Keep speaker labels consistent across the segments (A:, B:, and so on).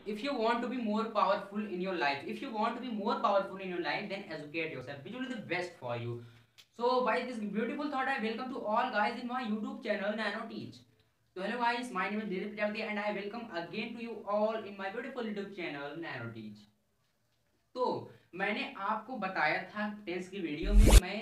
A: if you want to be more powerful in your life, if you want to be more powerful in your life, then educate yourself, which will be the best for you. So by this beautiful thought, I welcome to all guys in my YouTube channel Nano Teach. So hello guys, my name is Dilip Prajapati and I welcome again to you all in my beautiful YouTube channel Nano Teach. तो मैंने आपको बताया था tense की video में मैं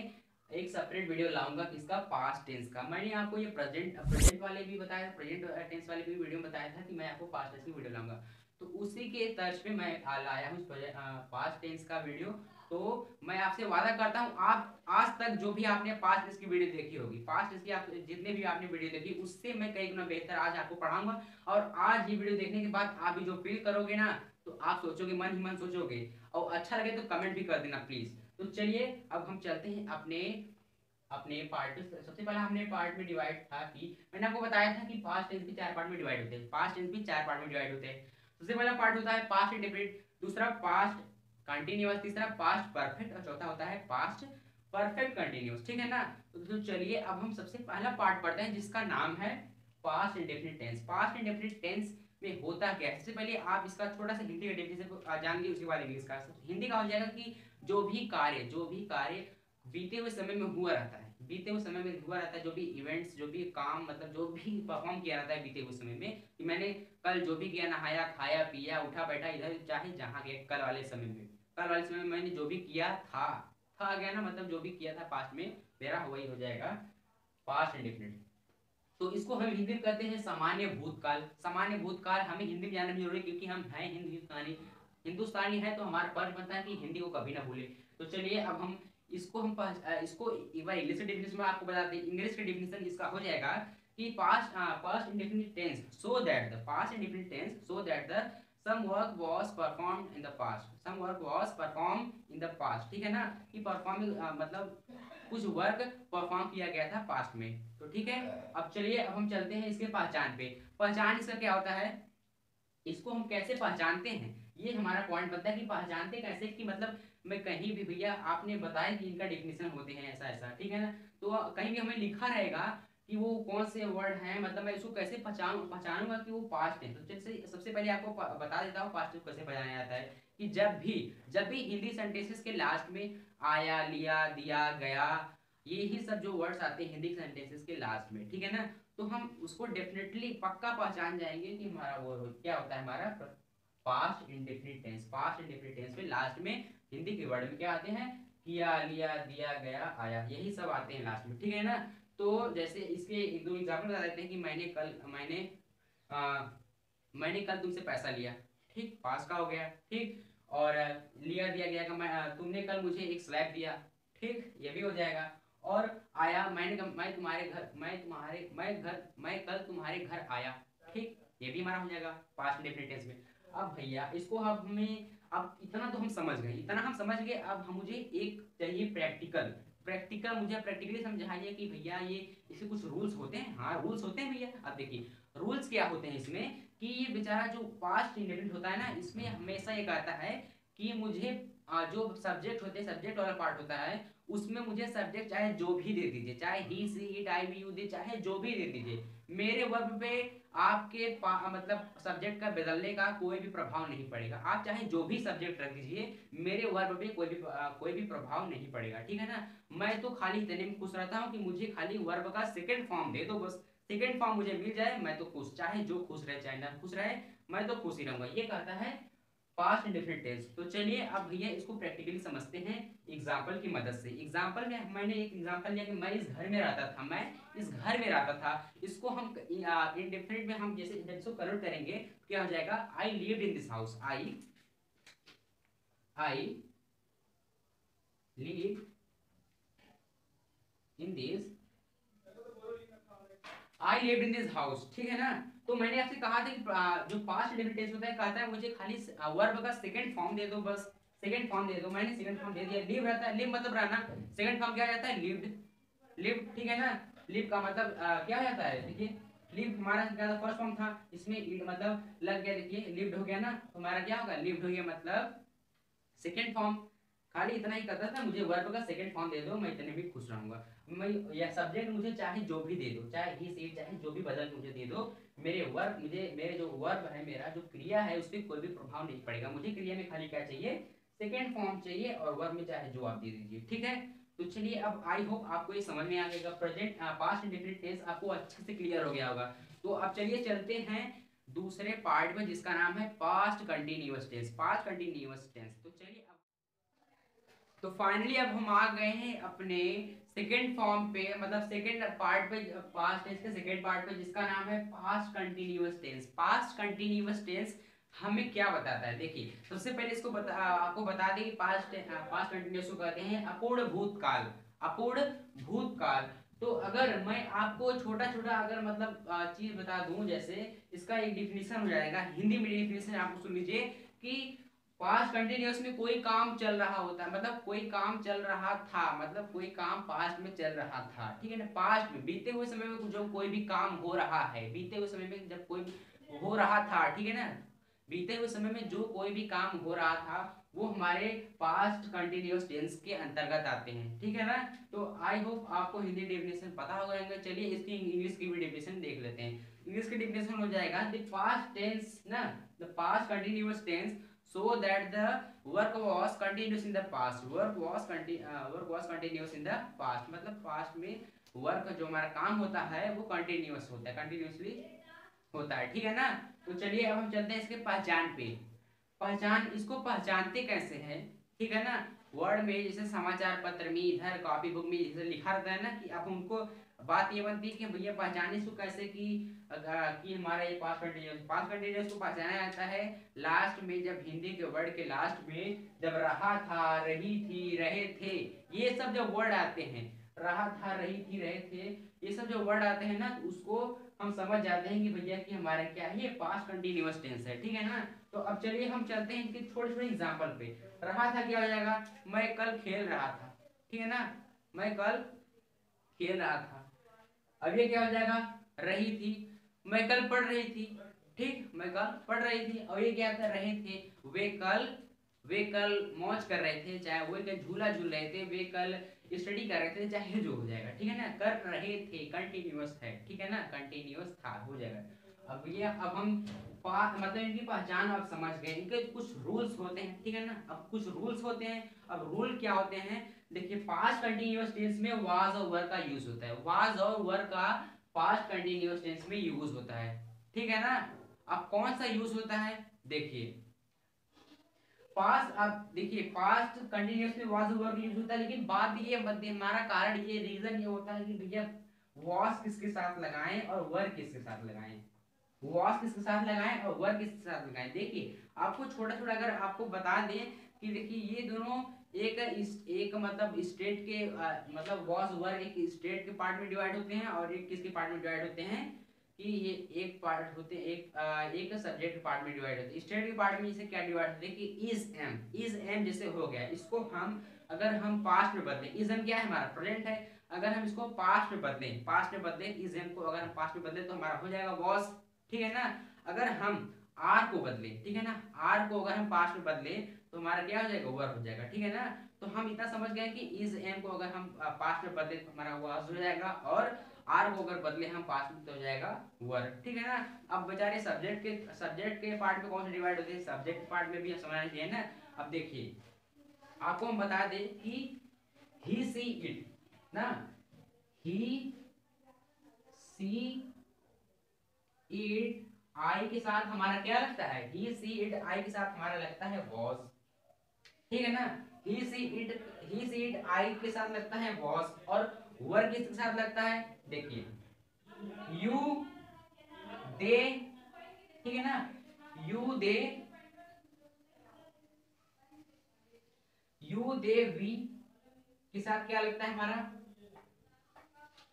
A: एक separate video लाऊंगा किसका, पास्ट टेंस का। मैंने आपको ये प्रेजेंट प्रेजेंट वाले भी बताया, प्रेजेंट टेंस वाले भी वीडियो में बताया था कि मैं आपको पास्ट टेंस की वीडियो लाऊंगा। तो उसी के तर्ज पे मैं लाया हूँ पास्ट टेंस का वीडियो। तो मैं आपसे वादा करता हूँ, आप आज तक जो भी आपने पास्ट टेंस की वीडियो देखी होगी, पास्ट टेंस की आप जितने भी आपने वीडियो देखी, उससे मैं कई गुना बेहतर आज आपको पढ़ाऊंगा। और आज ये वीडियो देखने के बाद आप भी जो फील करोगे ना, तो आप सोचोगे, मन ही मन सोचोगे, और अच्छा लगे तो कमेंट भी कर देना प्लीज। तो चलिए अब हम चलते हैं अपने अपने पार्ट। सबसे पहले हमने पार्ट में डिवाइड था कि मैंने आपको बताया था कि पास्ट टेंस भी चार पार्ट में डिवाइड होते हैं, पास्ट टेंस भी चार पार्ट में डिवाइड होते हैं। सबसे पहला पार्ट होता है पास्ट इंडेफिनिट, दूसरा पास्ट कंटिन्यूअस, तीसरा पास्ट परफेक्ट और चौथा होता है पास्ट परफेक्ट कंटिन्यूअस। ठीक है ना। तो चलिए अब हम सबसे पहला पार्ट पढ़ते हैं जिसका नाम है past indefinite tense. Past indefinite tense में होता क्या है, सबसे पहले आप इसका छोटा सा हिंदी का डेफिनेशन जान लीजिए, उसके बाद इंग्लिश का। हिंदी का हो जाएगा कि जो भी कार्य बीते हुए समय में हुआ रहता है, बीते हुए समय में हुआ रहता है, जो भी इवेंट्स, जो भी काम, मतलब जो भी परफॉर्म किया रहता है बीते हुए समय में, कि मैंने कल जो भी किया, नहाया खाया पिया उठा बैठा इधर चाहे जहाँ गया, कल वाले समय में, कल वाले समय में मैंने जो भी किया था गया ना, मतलब जो भी किया था पास्ट में मेरा, वही हो जाएगा पास्ट इंडेफिनिट। तो इसको हम हिंदी में कहते हैं सामान्य भूतकाल। सामान्य भूतकाल हमें हिंदी में जानना जरूरी है, क्योंकि हम हैं हिंदुस्तानी, हिंदुस्तानी है तो हमारा फर्ज बनता है कि हिंदी को कभी ना भूले। तो चलिए अब हम इसको एक बार इंग्लिश के डेफिनेशन में आपको बता दें। इंग्लिश के डेफिनेशन इसका हो जाएगा कि past indefinite tense so that the past indefinite tense so that the some work was performed in the past, some work was perform in the past. ठीक है ना, कि परफॉर्मिंग मतलब कुछ वर्क परफॉर्म किया गया था पास्ट में। तो ठीक है, अब चलिए अब हम चलते हैं इसके पहचान पे। पहचान इसका क्या होता है, इसको हम कैसे पहचानते हैं, ये हमारा पॉइंट बनता है कि पहचानते कैसे, कि मतलब मैं कहीं भी, भैया आपने बताया कि इनका डेफिनेशन होते हैं ऐसा ऐसा, ठीक है ना, तो कहीं भी हमें लिखा रहेगा कि वो कौन से वर्ड हैं, मतलब मैं इसको कैसे पहचानूंगा कि वो पास्ट है। तो जैसे सबसे पहले आपको बता देता हूँ पास्ट को कैसे पहचाना जाता है, कि जब भी हिंदी सेंटेंसेस के लास्ट में आया, लिया, दिया, गया, ये ही सब जो वर्ड्स आते हैं हिंदी सेंटेंसेस के लास्ट में, ठीक है ना, तो हम उसको डेफिनेटली पक्का पहचान जाएंगे कि हमारा वो क्या होता है, हमारा past indefinite tense. Past indefinite tense में लास्ट में हिंदी के वर्ड में क्या आते हैं, किया, लिया, दिया, गया, आया, यही सब आते हैं लास्ट में, ठीक है ना। तो जैसे इसके एक दो एग्जाम्पल बता देते हैं कि आ, मैंने कल तुमसे पैसा लिया, ठीक, पास का हो गया, ठीक। और लिया दिया गया का तुमने कल मुझे एक स्लैब दिया, ठीक, ये भी हो जाएगा। और आया, मैं तुम्हारे घर, मैं कल तुम्हारे घर आया, ठीक, ये भी हमारा हो जाएगा पास्ट इंडेफिनिट टेंस में। अब भैया इसको अब हमें, अब इतना तो हम समझ गए, इतना हम समझ गए, अब हम मुझे एक चाहिए प्रैक्टिकल। प्रैक्टिकल मुझे प्रैक्टिकली समझाइए कि भैया ये इसके कुछ रूल्स होते हैं। हाँ रूल्स होते हैं भैया। अब देखिए रूल्स क्या होते हैं इसमें, कि ये बेचारा जो पास्ट इंडेफिनिट होता है ना, इसमें हमेशा ये कहता है कि मुझे जो सब्जेक्ट होते हैं, सब्जेक्ट वाला पार्ट होता है, उसमें मुझे सब्जेक्ट चाहे जो भी दे दीजिए, चाहे ही सी इट आई वी यू दे, चाहे जो भी दे दीजिए, मेरे वर्ब पे आपके मतलब सब्जेक्ट का बदलने का कोई भी प्रभाव नहीं पड़ेगा। आप चाहे जो भी सब्जेक्ट रख दीजिए, मेरे वर्ब पे कोई भी प्रभाव नहीं पड़ेगा, ठीक है ना। मैं तो खाली इतने में खुश रहता हूँ कि मुझे खाली वर्ब का सेकंड फॉर्म दे दो बस, सेकंड फॉर्म मुझे मिल जाए, मैं तो खुश, चाहे जो खुश रहे चाहे ना खुश रहे, मैं तो खुश ही रहूंगा, ये कहता है पास्ट इंडेफिनिट टेंस। तो चलिए अब भैया इसको प्रैक्टिकली समझते हैं एग्जाम्पल की मदद से। एग्जाम्पल में मैंने एक एग्जाम्पल लिया कि मैं इस घर में रहता था, मैं इस घर में रहता था। इसको हम इंडेफिनिट में हम जैसे इसको कन्वर्ट करेंगे तो क्या हो जाएगा, I lived in this house, I live in this, I lived in this house, ठीक है ना। तो मैंने आपसे कहा था कि जो पास्ट इंडेफिनिट टेंस होता है, कहता है मुझे खाली वर्ब का सेकंड फॉर्म दे दो बस, सेकंड फॉर्म दे दो। मैंने सेकंड फॉर्म दे दिया, लिव रहता है, लिव मतलब रहना, सेकंड फॉर्म क्या जाता है, लिव्ड, लिव, ठीक है ना। लिव का मतलब क्या जाता है, देखिए लिव हमारा क्या था, फर्स्ट फॉर्म था, इसमें मतलब लग गया, देखिए लिव्ड हो गया ना, तो हमारा क्या होगा, लिव्ड हो गया, मतलब सेकेंड फॉर्म। खाली इतना ही करता था, मुझे वर्ब का सेकंड फॉर्म दे दो, मैं इतने भी खुश रहूंगा। मैं या सब्जेक्ट मुझे चाहे जो भी दे दो, चाहे ही सी चाहे जो भी बदल के मुझे दे दो, मेरे जो वर्ब है, मेरा जो क्रिया है, उस पर कोई भी प्रभाव नहीं पड़ेगा। मुझे क्रिया में खाली क्या चाहिए, सेकेंड फॉर्म चाहिए, और वर्ब में चाहे जो आप दे दीजिए, ठीक है। तो चलिए, अब आई होप आपको ये समझ में आ गया, प्रेजेंट पास्ट इंडेफिनिट टेंस आपको अच्छे से क्लियर हो गया होगा। तो अब चलिए चलते हैं दूसरे पार्ट में, जिसका नाम है past continuous tense. Past continuous tense, तो चलिए अब, तो फाइनली अब हम आ गए हैं अपने सेकेंड फॉर्म पे, मतलब सेकेंड पार्ट पे, पास्ट टेंस के सेकेंड पार्ट पे, जिसका नाम है past continuous tense. Past continuous tense हमें क्या बताता है, देखिए सबसे पहले इसको आपको बता दें कि पास्ट कंटिन्यूअस को कहते हैं अपूर्ण भूतकाल। अपूर्ण भूतकाल। तो अगर मैं आपको छोटा छोटा अगर मतलब चीज बता दूं, जैसे इसका एक डिफिनेशन हो जाएगा, हिंदी में डिफिनेशन आपको सुन लीजिए कि पास्ट कंटिन्यूअस में कोई काम चल रहा होता है, मतलब कोई काम चल रहा था, मतलब कोई काम पास्ट में चल रहा था, ठीक है ना। पास्ट में बीते हुए समय में जो कोई भी काम हो रहा है, बीते हुए समय में जब कोई हो रहा था, ठीक है ना, बीते हुए समय में जो कोई भी काम हो रहा था, वो हमारे पास्ट कंटिन्यूअस टेंस के अंतर्गत आते हैं, ठीक है ना। तो आई होप आपको हिंदी डेफिनेशन पता होगा। चलिए इसकी इंग्लिश की भी डेफिनेशन देख लेते हैं। इंग्लिश की डेफिनेशन हो जाएगा द पास्ट टेंस ना, the past continuous tense so that the work was continuous in the past, work was continuous in the past, मतलब पास्ट में वर्क जो हमारा काम होता है वो कंटिन्यूअस होता है, कंटिन्यूअसली होता है, ठीक है ना। तो चलिए अब हम चलते हैं इसके पहचान पे। पहचान, इसको पहचानते कैसे हैं, ठीक है ना। वर्ड में जैसे समाचार पत्र में, इधर कॉपी बुक में जैसे लिखा रहता है ना, कि अब उनको बात ये बनती है कि भैया पहचाने इसको कैसे, कि हमारा ये पास्ट कंटिन्यूअस को पहचाना जाता है लास्ट में, जब हिंदी के वर्ड के लास्ट में जब रहा था, रही थी, रहे थे, ये सब जो वर्ड आते हैं, रहा था, रही थी, रहे थे, ये सब जो वर्ड आते हैं ना, तो उसको हम समझ जाते हैं कि भैया कि हमारा क्या है, ये पास्ट कंटिन्यूअस टेंस है, ठीक है ना। तो अब चलिए हम चलते हैं इनके छोटे छोटे एग्जांपल पे। रहा था क्या हो जाएगा, मैं कल खेल रहा था, ठीक है ना, मैं कल खेल रहा था। अब ये क्या हो जाएगा, रही थी, मैं कल पढ़ रही थी, ठीक, मैं कल पढ़ रही थी। और ये क्या कर रहे थे, वे कल मौज कर रहे थे, चाहे वो कल झूला झूल रहे थे, वे कल स्टडी कर रहे थे, चाहे जो हो जाएगा, ठीक है ना। कर रहे थे कंटिन्यूअस है, ठीक है ना, कंटिन्यूअस था, हो जाएगा। अब हम मतलब इनकी पहचान आप समझ गए, इनके कुछ रूल्स होते हैं, ठीक है ना। अब कुछ रूल्स होते हैं, अब रूल क्या होते हैं, देखिए पास्ट कंटिन्यूअस टेंस में वाज और वर का यूज होता है, वाज और वर का पास्ट कंटिन्यूअस टेंस में यूज होता है, ठीक है ना। अब कौन सा यूज होता है, देखिए पास्ट, अब देखिए पास्ट कंटिन्यूअस में वाज और वर का यूज होता है, लेकिन बात ये हमारा कारण, ये रीजन ये होता है कि भैया वाज किसके साथ लगाएं और वर किसके साथ लगाएं, वॉश किसके साथ लगाएं और वर्क किसके साथ लगाएं। देखिए आपको छोटा छोटा अगर आपको बता दें कि देखिए ये दोनों एक मतलब स्टेट के मतलब वॉश वर्क एक स्टेट के पार्ट में डिवाइड होते हैं, और एक किसके पार्ट में डिवाइड होते हैं, कि ये एक पार्ट होते हैं, एक सब्जेक्ट के पार्ट में डिवाइड होते हैं। स्टेट के पार्ट में इसे क्या डिवाइड होते हैं कि इज एम जैसे हो गया, इसको हम अगर हम पास्ट में बदलें, इज एम क्या है हमारा प्रेजेंट है, अगर हम इसको पास्ट में बदलें इज एम को अगर हम पास्ट में बदलें तो हमारा हो जाएगा वॉश, ठीक है ना। अगर हम आर को बदलें, ठीक है ना, आर को अगर हम पास्ट में बदलें तो हमारा क्या हो जाएगा, वर्ब हो जाएगा, ठीक है ना। तो हम इतना समझ गए कि इज एम को अगर हम पास्ट में बदले तो हमारा वर्ब हो जाएगा, और आर को अगर बदले हम पास्ट में तो हो जाएगा वर्ब, ठीक है ना। अब बेचारे सब्जेक्ट के पार्ट में कौन से डिवाइड होते हैं, सब्जेक्ट पार्ट में भी समझना चाहिए ना। अब देखिए आपको हम बता दें कि ही सी इट ना, ही सी इट आई के साथ हमारा क्या लगता है, ही सी इट आई के साथ हमारा लगता है वॉज, ठीक है ना। ही सी इट आई के साथ लगता है वॉज, और वर्क किसके साथ लगता है, देखिए यू दे, ठीक है ना, यू दे वी के साथ क्या लगता है हमारा,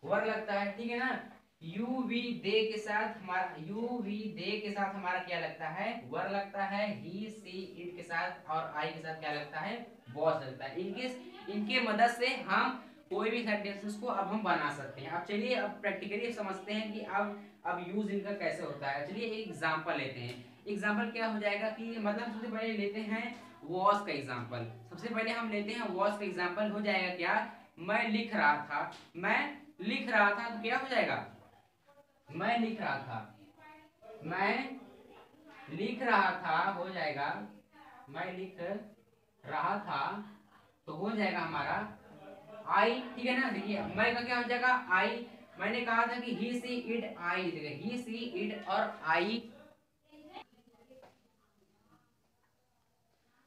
A: वर्क लगता है, ठीक है ना। यू वी दे के साथ हमारा क्या लगता है, वर लगता है। ही सी इट के साथ और आई के साथ क्या लगता है, वॉज लगता है। इनके मदद से हम कोई भी सेंटेंसेस को अब हम बना सकते हैं। अब चलिए अब प्रैक्टिकली समझते हैं कि अब यूज इनका कैसे होता है। चलिए एक एग्जांपल लेते हैं। एग्जांपल क्या हो जाएगा कि मतलब सबसे पहले लेते हैं वॉज का एग्जांपल। सबसे पहले हम लेते हैं वॉज का एग्जांपल, हो जाएगा क्या, मैं लिख रहा था, मैं लिख रहा था, तो क्या हो जाएगा, मैं लिख रहा था, मैं लिख रहा था, हो जाएगा मैं लिख रहा था, तो हो जाएगा हमारा आई, ठीक है ना। देखिए मैं का क्या हो जाएगा आई, मैंने कहा था कि ही सी इट आई, देखिए ही सी इट और आई,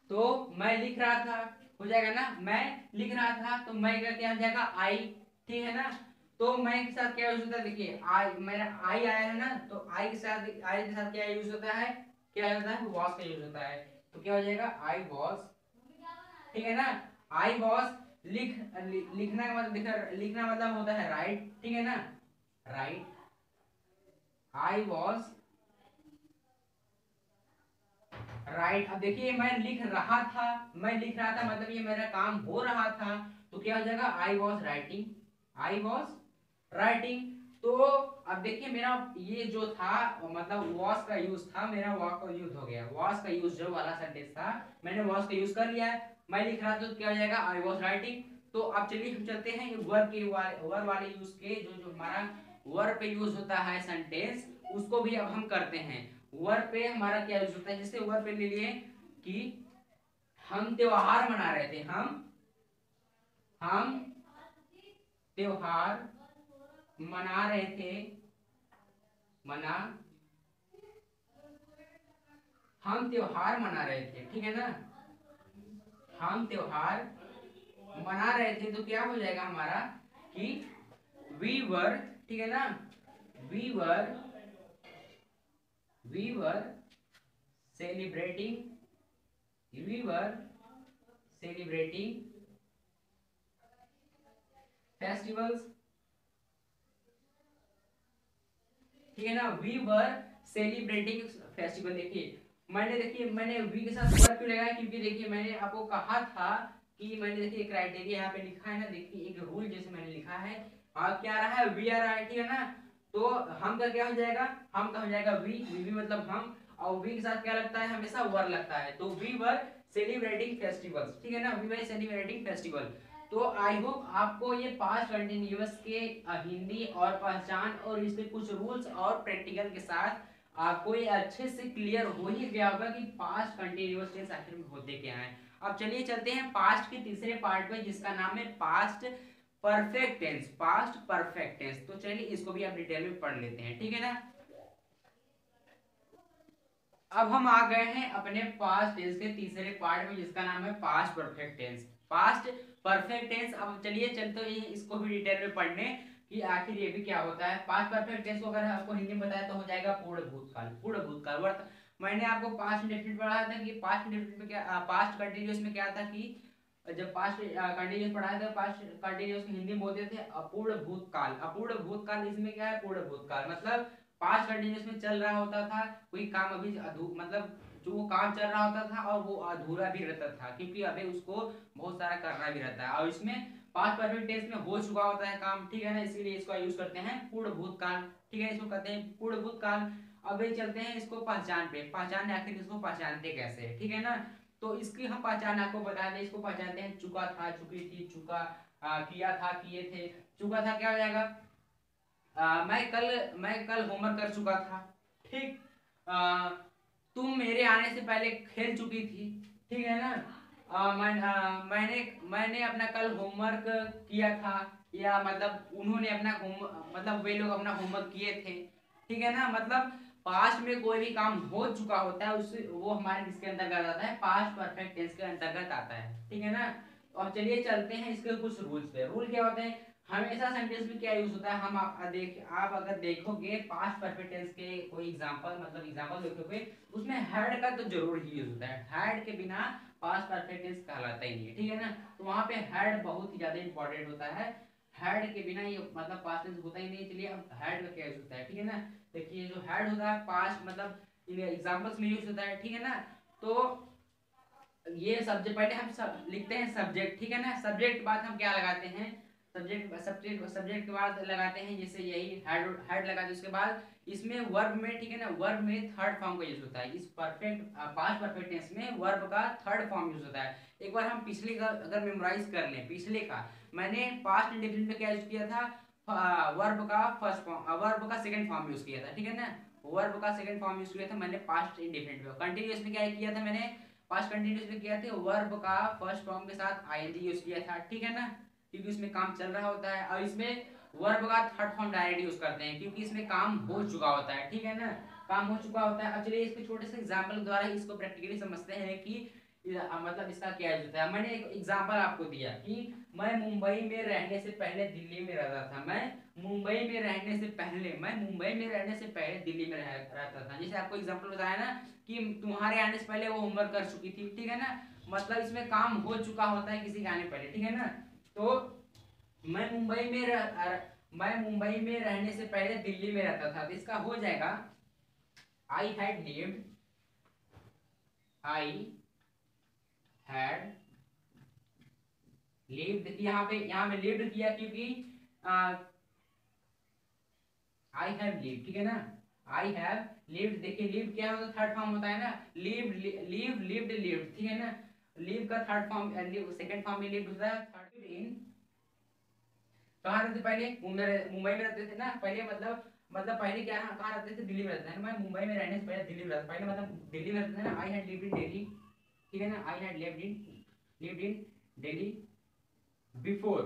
A: तो मैं लिख रहा था, हो जाएगा ना, मैं लिख रहा था, तो मैं का क्या हो जाएगा आई, ठीक है ना। तो मैं के साथ क्या यूज होता है, देखिए आई, मेरा आई आया है ना, तो आई के साथ क्या यूज होता है, क्या होता है, वॉस का यूज होता है। तो क्या हो जाएगा आई वॉस, ठीक है ना। आई वॉस लिखना का मतलब लिखना मतलब होता है राइट, ठीक है ना, राइट। I was right. अब देखिए मैं लिख रहा था, मैं लिख रहा था मतलब ये मेरा काम हो रहा था, तो क्या हो जाएगा I was writing, I was writing. तो अब देखिए मेरा ये जो था मतलब वॉस का यूज था, मेरा वॉस का यूज हो गया, वॉस का यूज जो वाला सेंटेंस था मैंने वॉस का यूज कर लिया है, मैं लिख रहा था तो क्या हो जाएगा आई वॉज राइटिंग। तो अब चलिए हम चलते हैं वर्ब के वर्ब वाले यूज के, जो जो हमारा वर्ब पे यूज होता है सेंटेंस, उसको भी अब हम करते हैं। वर्ब पे हमारा क्या यूज होता है, जैसे वर्ब पे ले लिए कि हम त्योहार मना रहे थे, हम त्योहार मना रहे थे, मना हम त्योहार मना रहे थे, ठीक है ना, हम त्योहार मना रहे थे, तो क्या हो जाएगा हमारा कि वी वर, ठीक है ना, we were we were celebrating, we were celebrating festivals, ठीक है ना, वी वर सेलिब्रेटिंग फेस्टिवल। देखिए मैंने वी के साथ वर्ब क्यों लगाया, क्योंकि देखिए मैंने आपको कहा था कि मैंने देखिए क्राइटेरिया यहाँ पे लिखा है ना, देखिए एक रूल जैसे मैंने लिखा है, क्या रहा है वी आर आई, ठीक है ना। तो हम का क्या हो जाएगा, हम का हो जाएगा वी मतलब हम, और वी के साथ क्या लगता है हमेशा वर लगता है, तो वी वर सेलिब्रेटिंग फेस्टिवल्स, ठीक है ना, वी वर सेलिब्रेटिंग फेस्टिवल। तो आई होप आपको ये पास्ट कंटिन्यूअस के हिंदी और पहचान और इसके कुछ रूल्स और प्रैक्टिकल के साथ आपको ये अच्छे से क्लियर हो ही गया होगा कि पास्ट कंटिन्यूअस टेंस आखिर में होते क्या हैं। अब चलिए चलते हैं पास्ट के तीसरे पार्ट में, जिसका नाम है past perfect tense, past perfect tense. तो चलिए इसको भी आप डिटेल में पढ़ लेते हैं, ठीक है ना। अब हम आ गए हैं अपने पास्ट टेंस के तीसरे पार्ट में, जिसका नाम है past perfect tense, past perfect tense. अब चलिए चलते हैं इसको भी डिटेल में पढ़ने कि आखिर ये भी क्या होता है। पास्ट परफेक्ट टेंस को अगर आपको हिंदी में बताया तो हो जाएगा पूर्ण भूतकाल, पूर्ण भूतकाल वर्त। मैंने आपको पास्ट इंडेफिनिट पढ़ाया था कि पास्ट इंडेफिनिट में क्या, पास्ट कंटिन्यूअस में क्या था कि जब पास्ट कंटिन्यूअस पढ़ाया था, पास्ट कंटिन्यूअस को हिंदी में बोलते थे अपूर्ण भूतकाल, अपूर्ण भूतकाल। इसमें क्या है पूर्ण भूतकाल मतलब पास्ट कंटिन्यूअस में चल रहा होता था कोई काम, अभी मतलब जो वो काम चल रहा होता था और वो अधूरा भी रहता था, क्योंकि अभी उसको बहुत सारा करना भी रहता है, और इसमें पास्ट परफेक्ट टेंस में हो चुका होता है काम, ठीक है ना, इसीलिए इसका यूज करते हैं पूर्ण भूतकाल, ठीक है, इसको कहते हैं पूर्ण भूतकाल। अब ये चलते हैं इसको पहचान पे, पहचान आखिर इसको पहचानते कैसे, ठीक है ना। तो इसकी हम पहचान आपको बता दें, इसको पहचानते हैं चुका था, चुकी थी, चुका किया था, किए थे। चुका था क्या हो जाएगा, मैं कल होमवर्क कर चुका था, ठीक। आ, तुम मेरे आने से पहले खेल चुकी थी, ठीक है ना। मैंने मैंने अपना कल होमवर्क किया था, या मतलब उन्होंने अपना होम मतलब वे लोग अपना होमवर्क किए थे, ठीक है ना। मतलब पास्ट में कोई भी काम हो चुका होता है उससे वो हमारे किसके अंतर्गत आता है, पास्ट परफेक्ट टेंस के अंतर्गत आता है, ठीक है ना। और चलिए चलते हैं इसके कुछ रूल्स पे। रूल क्या होते हैं, हमेशा सेंटेंस में क्या यूज होता है, आप अगर देखोगे पास्ट परफेक्ट टेंस के कोई एग्जांपल मतलब एग्जांपल देखोगे, उसमें हैड का तो जरूर ही यूज होता है, हैड के बिना पास्ट परफेक्ट टेंस कहलाता ही नहीं है, ठीक है ना। तो वहां पे हैड बहुत ही ज्यादा इंपॉर्टेंट होता है, हैड के बिना ये मतलब पास्ट टेंस होता ही नहीं। चलिए अब हैड का क्या यूज होता है, ठीक है ना। देखिए जो हैड होता है पास्ट मतलब एग्जांपल्स में यूज होता है, ठीक है ना। तो ये सब्जेक्ट पहले हम सब लिखते हैं सब्जेक्ट, ठीक है ना, सब्जेक्ट के बाद हम क्या लगाते हैं, सब्जेक्ट के बाद लगाते हैं जैसे यही हेड हेड लगाते हैं, उसके बाद इसमें वर्ब में, ठीक है ना, वर्ब में थर्ड फॉर्म का यूज होता है, इस परफेक्ट पास्ट परफेक्ट टेंस में वर्ब का थर्ड फॉर्म यूज होता है। एक बार हम पिछले का अगर मेमोराइज कर लें, पिछले का मैंने पास्ट इंडेफिनिट में क्या यूज किया था, वर्ब का फर्स्ट फॉर्म, वर्ब का सेकंड फॉर्म यूज किया था, ठीक है ना, वर्ब का सेकंड फॉर्म यूज किया था मैंने पास्ट इंडेफिनिट में। कंटिन्यूअस में क्या किया था मैंने, पास्ट कंटिन्यूअस में किया था वर्ब का फर्स्ट फॉर्म के साथ आईएनजी यूज किया था, ठीक है ना, क्योंकि उसमें काम चल रहा होता है। और इसमें वर्ब का थर्ड फॉर्म डायरेक्ट यूज करते हैं क्योंकि इसमें काम हो चुका होता है, ठीक है ना, काम हो चुका होता है। अब चलिए इसके छोटे से एग्जाम्पल द्वारा इसको प्रैक्टिकली समझते हैं कि मतलब इसका क्या यूज होता है। मैंने एक एग्जाम्पल आपको दिया कि मैं मुंबई में रहने से पहले दिल्ली में रहता था, मैं मुंबई में रहने से पहले दिल्ली में रहता था। जैसे आपको एग्जांपल बताया ना कि तुम्हारे आने से पहले वो होमवर्क कर चुकी थी, ठीक है ना, मतलब इसमें काम हो चुका होता है किसी के आने पहले, ठीक है ना। तो मैं मुंबई में मैं मुंबई में रहने से पहले दिल्ली में रहता था, तो इसका हो जाएगा आई had lived, I had lived. यहाँ पे लिव्ड किया क्योंकि आई हैव लिव्ड, ठीक है ना, आई हैव लिव्ड। देखिए लिव्ड क्या होता है, थर्ड फॉर्म होता है ना, लिव्ड, लिव्ड, ठीक है ना। लिव का थर्ड फॉर्म, सेकंड फॉर्म में लिव्ड होता है। थर्ड इन, कहाँ रहते पहले, मुंबई में रहते थे ना पहले, मतलब पहले क्या कहाँ रहते थे, दिल्ली में रहते थे। मैं मुंबई में रहने से पहले दिल्ली में रहता, पहले मतलब दिल्ली में रहते थे ना। आई हैड लिव्ड इन दिल्ली, ठीक है ना, आई had lived in Delhi before,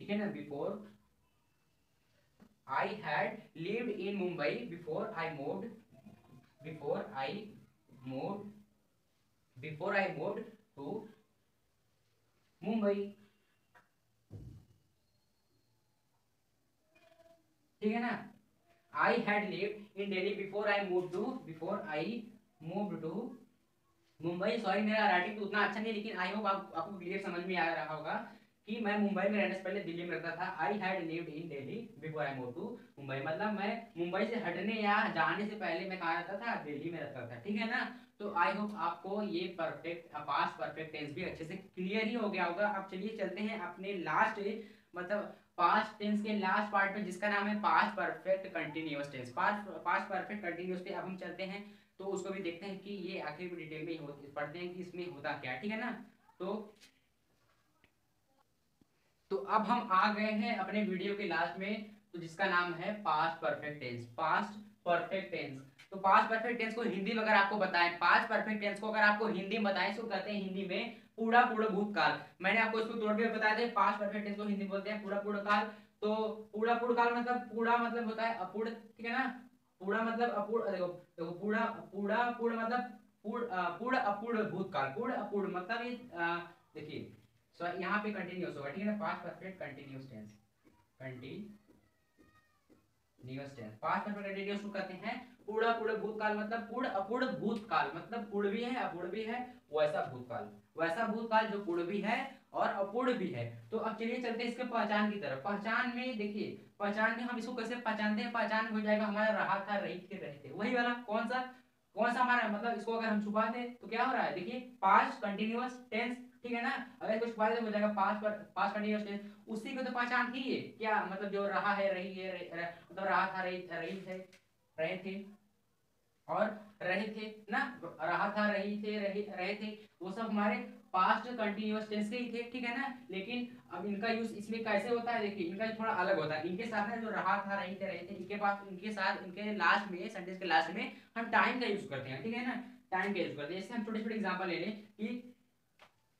A: ठीक है ना, before I had lived in Mumbai before I moved before I moved to Mumbai, ठीक है ना। I had lived in Delhi before I moved to Mumbai. Sorry मेरा राइटिंग तो उतना अच्छा नहीं, लेकिन आई होप आपको क्लियर समझ में आ रहा होगा कि मैं मुंबई में रहने से पहले दिल्ली में रहता था। I had lived in Delhi before I move to Mumbai, मतलब मैं मुंबई से हटने या जाने से पहले मैं कहाँ रहता था, दिल्ली में रहता था, ठीक है ना। तो आई होप आपको ये परफेक्ट पास्ट परफेक्ट टेंस भी अच्छे से क्लियर ही हो गया होगा। अब चलिए चलते हैं अपने लास्ट, मतलब पास्ट टेंस के लास्ट पार्ट पे, जिसका नाम है past perfect continuous tense. Past perfect continuous पे अब हम चलते हैं, तो उसको भी देखते हैं कि ये आखिर में डिटेल में पढ़ते हैं कि इसमें होता क्या है, ठीक है ना। तो अब हम आ गए हैं अपने वीडियो के लास्ट में, तो जिसका नाम है past perfect tense. Past perfect tense, तो पास्ट परफेक्ट टेंस को हिंदी में अगर आपको बताएं, पास्ट परफेक्ट टेंस को अगर आपको हिंदी में बताएं, इसको कहते हैं हिंदी में पूरा पूरा भूतकाल। मैंने आपको इसको तोड़ के बताया था, पास्ट परफेक्ट टेंस को हिंदी में बोलते हैं पूरा पूरा काल। तो पूरा पूरा काल मतलब पूरा मतलब होता है अपूर्ण, ठीक है ना। पूरा मतलब अपूर्ण, देखो देखो पूरा पूरा पूर्ण मतलब पूर्ण अपूर्ण भूतकाल, पूर्ण अपूर्ण मतलब ये देखिए, सो यहाँ पे कंटिन्यूअस होगा, ठीक है ना, past perfect continuous tense, continuous tense. Past perfect continuous को कहते हैं पूरा पूरा भूतकाल, मतलब पूर्ण अपूर्ण भूतकाल, मतलब पूर्ण भी है अपूर्ण भी है, वैसा भूतकाल जो पूर्ण भी है और अपूर्ण भी है। तो अब चलिए चलते हैं इसके पहचान की तरफ। पहचान में देखिए, पहचान में हम इसको कैसे पहचानते हैं, पहचान हो जाएगा हमारा रहा था, रही थे, रहे थे, वही वाला कौन सा हमारा, मतलब इसको अगर हम छुपा दे तो क्या हो रहा है, देखिए पास्ट कंटिन्यूअस टेंस, ठीक है ना। अगर कुछ छुपा दे तो हो जाएगा पास्ट कंटिन्यूअस टेंस। उसी को तो पहचान थी ये, क्या मतलब जो रहा है, रही है, मतलब रहा था, रही थे, रहे थे और रहे थे ना, रहा था, रही थे, रहे थे, वो सब हमारे पास्ट कंटिन्यूअस टेंस के ही थे, ठीक है ना। लेकिन अब इनका यूज इसमें कैसे होता है, देखिए इनका थोड़ा अलग होता है। इनके साथ में जो रहा था, रही थे, रहे थे, इनके पास इनके साथ इनके लास्ट में, सेंटेंस के लास्ट में हम टाइम का यूज करते हैं, ठीक है ना, टाइम का यूज करते हैं। जैसे हम छोटे छोटे एग्जाम्पल ले लें कि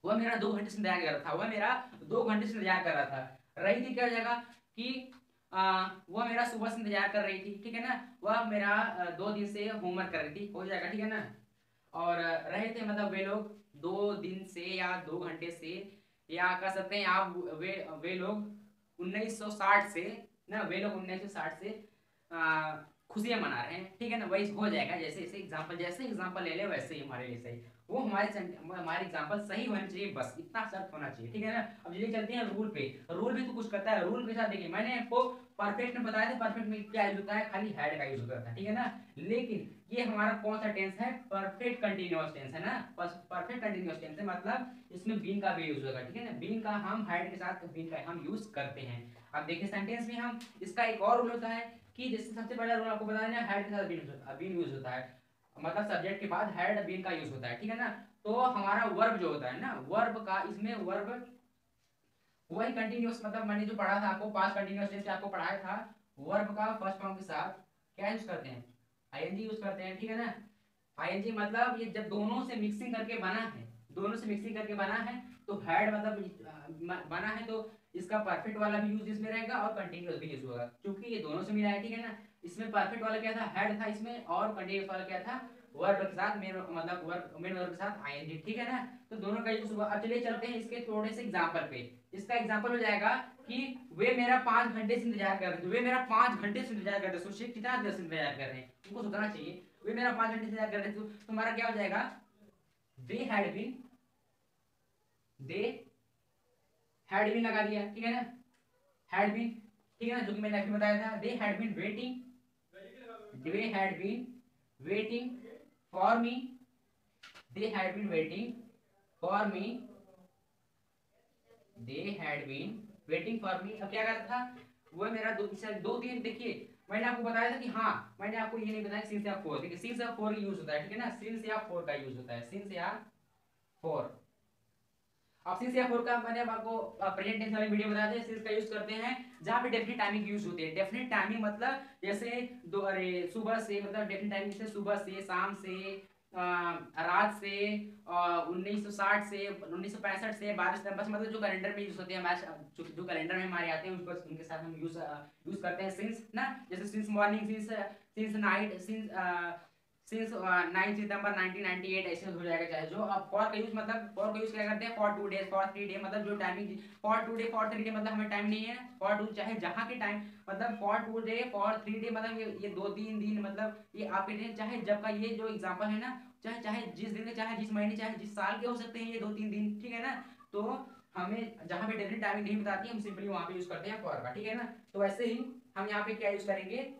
A: वह मेरा 2 घंटे से इंतजार कर रहा था, वह मेरा 2 घंटे से इंतजार कर रहा था। रही थी क्या हो जाएगा कि वह मेरा सुबह से इंतजार कर रही थी, ठीक है ना, वह मेरा 2 दिन से होमवर्क कर रही थी, हो जाएगा, ठीक है ना। और रहे थे मतलब वे लोग 2 दिन से या 2 घंटे से, या कह सकते हैं आप वे लोग 1960 से ना, वे लोग 1960 से खुशियां मना रहे हैं, ठीक है ना, वही हो जाएगा। जैसे एग्जांपल ले ले वैसे ही हमारे लिए सही, वो हमारे एग्जांपल सही होने चाहिए, बस इतना शर्त होना चाहिए, ठीक है ना। अब चलिए चलते हैं रूल पे। रूल भी तो कुछ करता है, रूल के साथ देखिए मैंने आपको परफेक्ट में बताया था, परफेक्ट में क्या यूज होता है, खाली हैड का यूज होता था, ठीक है ना। लेकिन ये हमारा कौन सा टेंस है, परफेक्ट कंटिन्यूअस टेंस है ना, परफेक्ट कंटिन्यूअस टेंस है, मतलब इसमें बीन का भी यूज होगा, ठीक है ना। बीन का हम हैड के साथ बीन का हम यूज करते हैं। अब देखिए सेंटेंस में हम इसका एक और रूल होता है कि जैसे सबसे पहला रूल आपको बताया ना, हैड के साथ बीन यूज होता है, मतलब सब्जेक्ट के बाद हैड बीन का यूज होता है, ठीक है ना। तो हमारा वर्ब जो होता है ना, वर्ब का इसमें वर्ब वही कंटिन्यूअस, मतलब मैंने जो पढ़ा था आपको पास्ट कंटिन्यूअस टेंस आपको पढ़ाया था, वर्ब का फर्स्ट फॉर्म के साथ क्या यूज करते हैं, आईएनजी यूज करते हैं, ठीक है ना। आईएनजी मतलब ये जब दोनों से मिक्सिंग करके बना है, दोनों से मिक्सिंग करके बना है तो हैड मतलब बना है, तो इसका परफेक्ट वाला भी यूज इसमें रहेगा और कंटिन्यूअस भी यूज होगा, क्योंकि ये दोनों से मिला है, ठीक है ना। इसमें परफेक्ट वाला क्या था, हैड था इसमें, और कंटिन्यूअस वाला क्या था, वर्ब के साथ मेन मतलब वर्ब मेन वर्ब के साथ आईएनजी, ठीक है ना। तो दोनों का यूज हुआ। अब चलिए चलते हैं इसके थोड़े से एग्जांपल पे। इसका एग्जांपल हो जाएगा कि वे मेरा 5 घंटे से इंतजार कर रहे थे, वे मेरा 5 घंटे से इंतजार कर रहे थे। सोचिए कितना देर से इंतजार कर रहे हैं, उनको सोचना चाहिए। वे मेरा 5 घंटे से इंतजार कर रहे थे, तो तुम्हारा क्या हो जाएगा, they had been, they had been लगा दिया, ठीक है ना, हैड बीन, ठीक है ना, जो कि मैंने अभी बताया था। They had been waiting, they had been waiting for me, they had been waiting for me, they had been waiting for me. अब क्या कर रहा था, वो मेरा दो तीन, देखिए मैंने आपको बताया था कि हाँ, मैंने आपको ये नहीं बताया सिंस या फोर, देखिए सिंस या फोर यूज होता है, ठीक है ना, सिंस या फोर का यूज होता है, सिंस या फोर। अब सिंस या फोर का मैंने आपको प्रेजेंट टेंस वाली वीडियो बताया था, सिंस का यूज करते हैं जहां पे डेफिनेट टाइमिंग यूज होती है। डेफिनेट टाइमिंग मतलब जैसे दो, अरे सुबह से, मतलब डेफिनेट टाइमिंग जैसे सुबह से, शाम से, रात से, 1960 से, 1965 से, 12 सितंबर से, मतलब जो कैलेंडर में यूज होते हैं हमारे, जो कैलेंडर में हमारे आते हैं उनको, उनके साथ हम यूज यूज करते हैं सिंस ना। जैसे since morning, since since night, since 9 सितंबर 1998, ऐसे हो जाएगा। चाहे जो अब फॉर का यूज, मतलब फॉर का यूज क्या करते हैं, फॉर 2 डेज, फॉर 3 डे, मतलब जो timing, for 2 day, for 3 day, मतलब हमें टाइम नहीं है, फॉर 2 चाहे जहाँ के टाइम, मतलब फॉर 2 डे, फॉर 3 डे, मतलब ये 2-3 दिन, मतलब ये आपके दिन, चाहे जब का, ये जो एग्जांपल है ना, चाहे चाहे जिस दिन, चाहे जिस महीने, चाहे जिस साल के हो सकते हैं ये 2-3 दिन, ठीक है ना। तो हमें जहाँ पे डेफिनेट टाइमिंग नहीं बताती, हम सिंपली वहां पे यूज करते हैं फॉर का, ठीक है ना। तो वैसे ही हम यहाँ पे क्या यूज करेंगे,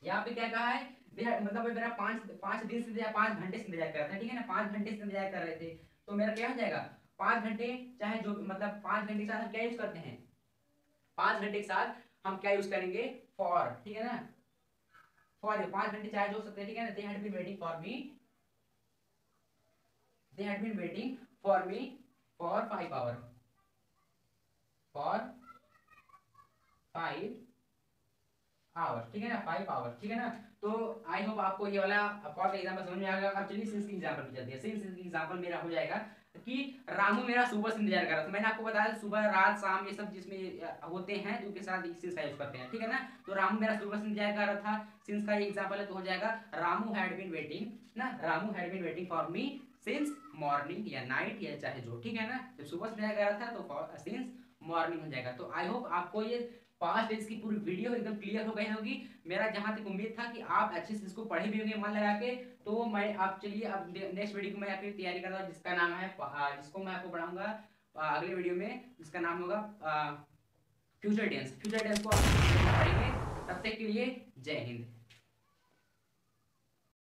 A: यहाँ पे क्या कहा है, मतलब मेरा 5 दिन से या 5 घंटे से इंतजार कर रहा था, ठीक है ना, 5 घंटे से इंतजार कर रहे थे, तो मेरा क्या हो जाएगा, 5 घंटे, चाहे जो, मतलब 5 घंटे के साथ हम क्या यूज करते हैं, 5 घंटे के साथ हम क्या यूज करेंगे, फॉर, ठीक है ना। फॉर 5 घंटे चाहे जो हो सकते हैं, ठीक है ना। They had been waiting for me, they had been waiting for me for 5 hour, for 5 hour, ठीक है ना, 5 आवर, ठीक है ना। तो आई होप आपको ये वाला फॉर का एग्जांपल समझ में आ गया। अब चलिए सिंस की एग्जांपल पे चलते हैं। सिंस की एग्जांपल मेरा हो जाएगा कि रामू मेरा सुबह से इंतजार कर रहा था। मैंने आपको बताया सुबह, रात, शाम, ये सब जिसमें होते हैं तो उनके साथ सिंस का यूज करते हैं, ठीक है ना। तो रामू मेरा सुबह से इंतजार कर रहा था, सिंस का ये एग्जांपल है, तो हो जाएगा रामू हैड बीन वेटिंग ना, Ramu had been waiting for me since morning या नाइट या चाहे जो, ठीक है ना। जब सुबह से इंतजार कर रहा था तो सिंस मॉर्निंग हो जाएगा। तो आई होप आपको ये पास्ट टेंस की पूरी वीडियो एकदम क्लियर हो गई होगी। मेरा जहां तक उम्मीद था कि आप अच्छे से इसको पढ़े भी होंगे मन लगा के। तो मैं आप चलिए अब नेक्स्ट वीडियो को मैं आपकी तैयारी कर रहा हूँ, जिसका नाम है, जिसको मैं आपको पढ़ाऊंगा अगले वीडियो में, जिसका नाम होगा फ्यूचर टेंस। फ्यूचर टेंस को आप पढ़ेंगे। तब तक के लिए जय हिंद।